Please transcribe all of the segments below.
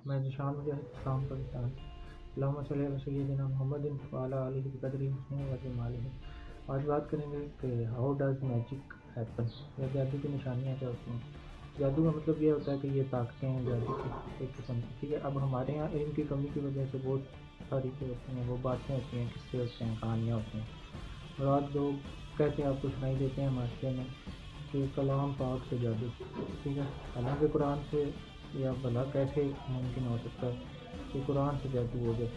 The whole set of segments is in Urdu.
میں ذیشان مجاہد اسلام پاکستان۔ اللہم صلی علی سیدنا محمد وعلی آلہ بقدر حسنہ و جمالہ۔ آج بات کریں گے کہ ہاؤ ڈز میجک ہیپن، یا جادو کی نشانیاں کیا ہوتی ہیں۔ جادو کا مطلب یہ ہوتا ہے کہ یہ طاقتیں ہیں جادو کی ایک قسم کی، ٹھیک ہے۔ اب ہمارے یہاں علم کی کمی کی وجہ سے بہت ساری جو ہوتی ہیں وہ باتیں ہوتی ہیں، قصے ہوتے ہیں، کہانیاں ہوتی ہیں، اور آج لوگ کہتے ہیں، آپ کو سنائی دیتے ہیں معاشرے میں کہ کلام پاک سے جادو، ٹھیک ہے۔ حالانکہ قرآن سے یا بھلا کیسے ممکن ہو سکتا ہے کہ قرآن سے جادو ہو جائے؟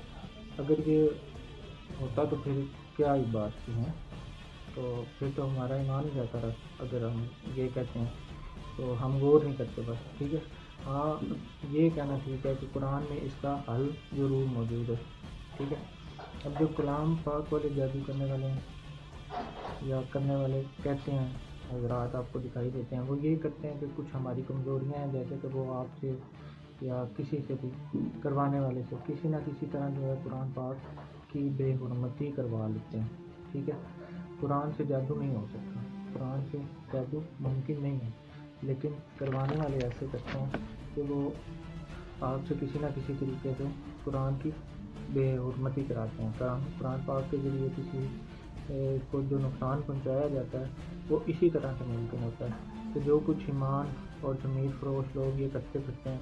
اگر یہ ہوتا تو پھر کیا ہی بات تھی ہے، تو پھر تو ہمارا ایمان ہی جاتا رہا۔ اگر ہم یہ کہتے ہیں تو ہم غور نہیں کرتے بس، ٹھیک ہے۔ ہاں، یہ کہنا ٹھیک ہے کہ قرآن میں اس کا حل ضرور موجود ہے، ٹھیک ہے۔ اب جو کلام پاک والے جادو کرنے والے ہیں یا کرنے والے کہتے ہیں حضرات، آپ کو دکھائی دیتے ہیں، وہ یہ کرتے ہیں کہ کچھ ہماری کمزوریاں ہیں، جیسے کہ وہ آپ سے یا کسی سے بھی کروانے والے سے کسی نہ کسی طرح جو ہے قرآن پاک کی بے حرمتی کروا لیتے ہیں، ٹھیک ہے۔ قرآن سے جادو نہیں ہو سکتا، قرآن سے جادو ممکن نہیں ہے، لیکن کروانے والے ایسے کرتے ہیں کہ وہ آپ سے کسی نہ کسی طریقے سے قرآن کی بے حرمتی کراتے ہیں۔ قرآن پاک کے ذریعے کسی کو جو نقصان پہنچایا جاتا ہے وہ اسی طرح سے ممکن ہوتا ہے کہ جو کچھ ایمان اور ضمیر فروش لوگ یہ کرتے پھرتے ہیں،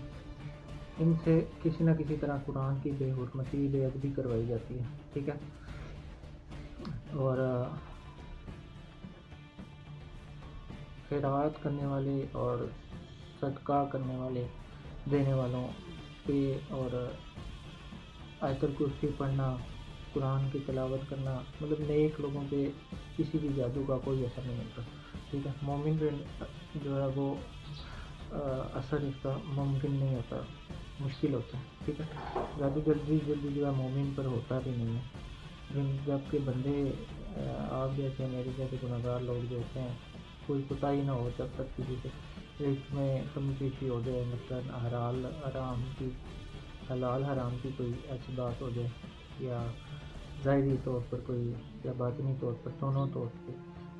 ان سے کسی نہ کسی طرح قرآن کی بے حرمتی، بے ادبی کروائی جاتی ہے، ٹھیک ہے۔ اور خیرات کرنے والے اور صدقہ کرنے والے دینے والوں پہ اور آیت الکرسی پڑھنا، قرآن کی تلاوت کرنا، مطلب نیک لوگوں پہ کسی بھی جادو کا کوئی اثر نہیں ہوتا، ٹھیک ہے۔ مومن پہ جو ہے وہ اثر اس کا ممکن نہیں ہوتا، مشکل ہوتا ہے، ٹھیک ہے۔ جادو جلدی جو ہے مومن پر ہوتا بھی نہیں ہے، جب کہ بندے آپ جیسے میرے جیسے گناہ گار لوگ جو ہوتے ہیں، کوئی کوتاہی نہ ہو، جب تک کسی سے اس میں کمی پیشی ہو جائے، مثلاً حلال حرام کی کوئی ایسی بات ہو جائے، یا ظاہری طور پر کوئی یا باطنی طور پر، دونوں طور پہ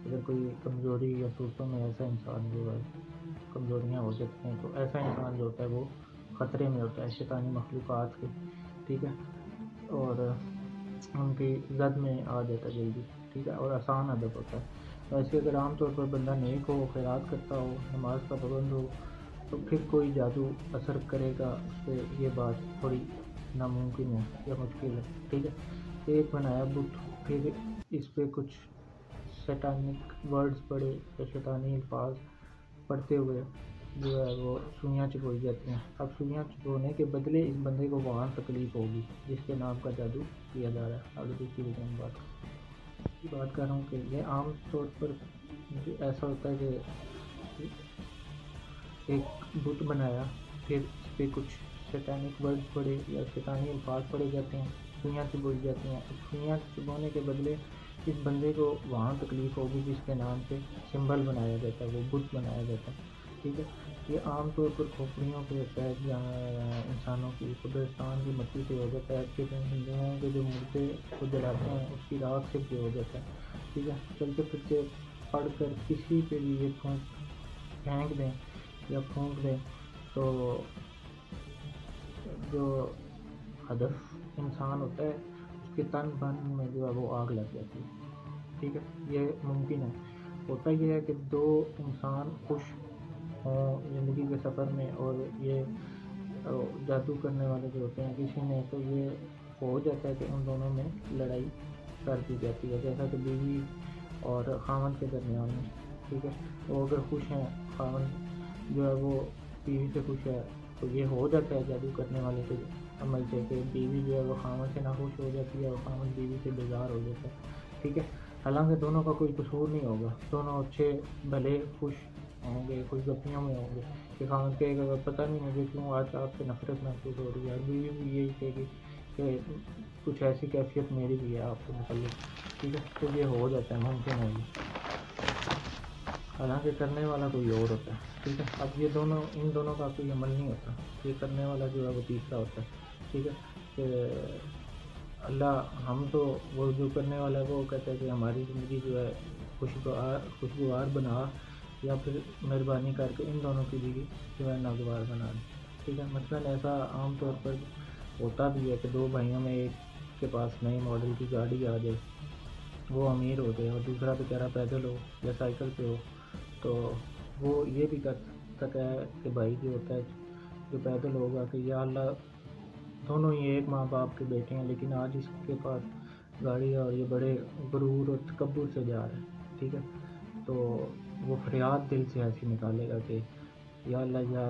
اگر کوئی کمزوری یا صورتوں میں ایسا انسان جو ہے کمزوریاں ہو جاتی ہیں، تو ایسا انسان جو ہوتا ہے وہ خطرے میں ہوتا ہے شیطانی مخلوقات کے، ٹھیک ہے، اور ان کی زد میں آ جاتا ہے جلدی، ٹھیک ہے، اور آسان ادب ہوتا ہے۔ ویسے اگر عام طور پر بندہ نیک ہو، خیرات کرتا ہو، نماز کا پابند ہو، تو پھر کوئی جادو اثر کرے گا اس پہ، یہ بات تھوڑی ناممکن ہے یا مشکل ہے، ٹھیک ہے۔ ایک بنایا بت، پھر اس پہ کچھ سیٹانک ورڈز پڑے یا شیطانی الفاظ پڑھتے ہوئے جو ہے وہ سوئیاں چبوئی جاتی ہیں۔ اب سوئیاں چبونے کے بدلے اس بندے کو وہاں تکلیف ہوگی جس کے نام کا جادو کیا جا رہا ہے۔ آگے دوسری وجہ بات کر رہا ہوں کہ یہ عام طور پر ایسا ہوتا ہے کہ ایک بت بنایا، پھر اس پہ کچھ سیٹانک ورڈز پڑے یا شیطانی الفاظ پڑے جاتے ہیں، سوئیاں چبوئی جاتی ہیں۔ سوئیاں چبونے کے بدلے اس بندے کو وہاں تکلیف ہوگی جس کے نام سے سمبل بنایا جاتا ہے، وہ بت بنایا جاتا ہے، ٹھیک ہے۔ یہ عام طور پر کھوپڑیوں پہ ہوتا ہے، جہاں انسانوں کی قبرستان کی مٹی سے ہو جاتا ہے، پھر ہندوؤں کے جو مردے کو جلاتے ہیں اس کی راکھ سے بھی ہو جاتا ہے، ٹھیک ہے۔ چلتے پھرتے پڑھ کر کسی پہ بھی یہ پھینک دیں یا پھونک دیں تو جو ہدف انسان ہوتا ہے اس کے تن بن میں جو ہے وہ آگ لگ جاتی ہے، ٹھیک ہے۔ یہ ممکن ہے۔ ہوتا یہ ہے کہ دو انسان خوش ہوں زندگی کے سفر میں، اور یہ جادو کرنے والے جو ہوتے ہیں کسی نے تو یہ ہو جاتا ہے کہ ان دونوں میں لڑائی کر دی جاتی ہے، جیسا کہ بیوی اور خاوند کے درمیان میں، ٹھیک ہے۔ وہ اگر خوش ہیں، خاوند جو ہے وہ بیوی سے خوش ہے، تو یہ ہو جاتا ہے جادو کرنے والے کے عمل سے کہ بیوی جو ہے وہ خاوند سے ناخوش ہو جاتی ہے اور خاوند بیوی سے بیزار ہو جاتا ہے، ٹھیک ہے۔ حالانکہ دونوں کا کوئی قصور نہیں ہوگا، دونوں اچھے بھلے خوش ہوں گے، خوش گپیوں میں ہوں گے کہ خاوند کہے گا پتہ نہیں مجھے کیوں آج آپ سے نفرت محسوس ہو رہی ہے، اور بیوی بھی یہی کہے گی کہ کچھ ایسی کیفیت میری بھی ہے آپ سے متعلق، ٹھیک ہے۔ تو یہ ہو جاتا ہے، ممکن ہے یہ، حالانکہ کرنے والا کوئی اور ہوتا ہے، ٹھیک ہے۔ اب یہ دونوں، ان دونوں کا کوئی عمل نہیں ہوتا، یہ کرنے والا جو ہے وہ تیسرا ہوتا ہے، ٹھیک ہے۔ کہ اللہ، ہم تو وہ جو کرنے والا ہے وہ کہتا ہے کہ ہماری زندگی جو ہے خوشگوار بنا، یا پھر مہربانی کر کے ان دونوں کی بھی جو ہے ناگوار بنا دیں، ٹھیک ہے، مثلاً ایسا عام طور پر ہوتا بھی ہے کہ دو بھائیوں میں ایک کے پاس نئے ماڈل کی گاڑی آ جائے، وہ امیر ہو گئے، اور دوسرا بیچارہ پیدل ہو یا سائیکل پہ ہو، تو وہ یہ بھی کر سکتا ہے کہ بھائی جو ہوتا ہے جو پیدل ہوگا کہ یا اللہ دونوں ہی ایک ماں باپ کے بیٹے ہیں، لیکن آج اس کے پاس گاڑی ہے اور یہ بڑے غرور اور تکبر سے جا رہا ہے، ٹھیک ہے، تو وہ فریاد دل سے ایسی نکالے گا کہ یا اللہ، یا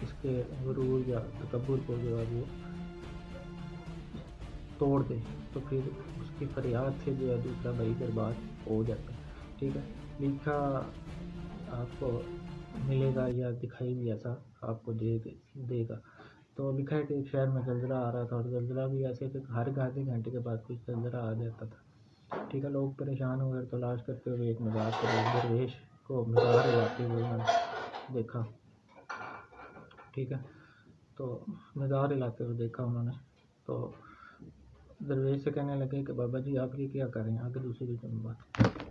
اس کے غرور یا تکبر کو جو ہے وہ توڑ دے، تو پھر اس کی فریاد سے جو ہے دوسرا بھائی برباد ہو جاتا ہے، ٹھیک ہے۔ لکھا آپ کو ملے گا یا دکھائی بھی ایسا آپ کو دے گا۔ تو لکھا ہے کہ ایک شہر میں زلزلہ آ رہا تھا، اور زلزلہ بھی ایسے کہ ہر آدھے گھنٹے کے بعد کچھ زلزلہ آ جاتا تھا، ٹھیک ہے۔ لوگ پریشان ہو گئے، تلاش کرتے ہوئے ایک مزار پر ایک درویش کو مزار ہلاتے ہوئے انہوں نے دیکھا، ٹھیک ہے، تو مزار ہلاتے ہوئے دیکھا انہوں نے، تو درویش سے کہنے لگے کہ بابا جی آپ یہ کیا کریں، آگے دوسری بات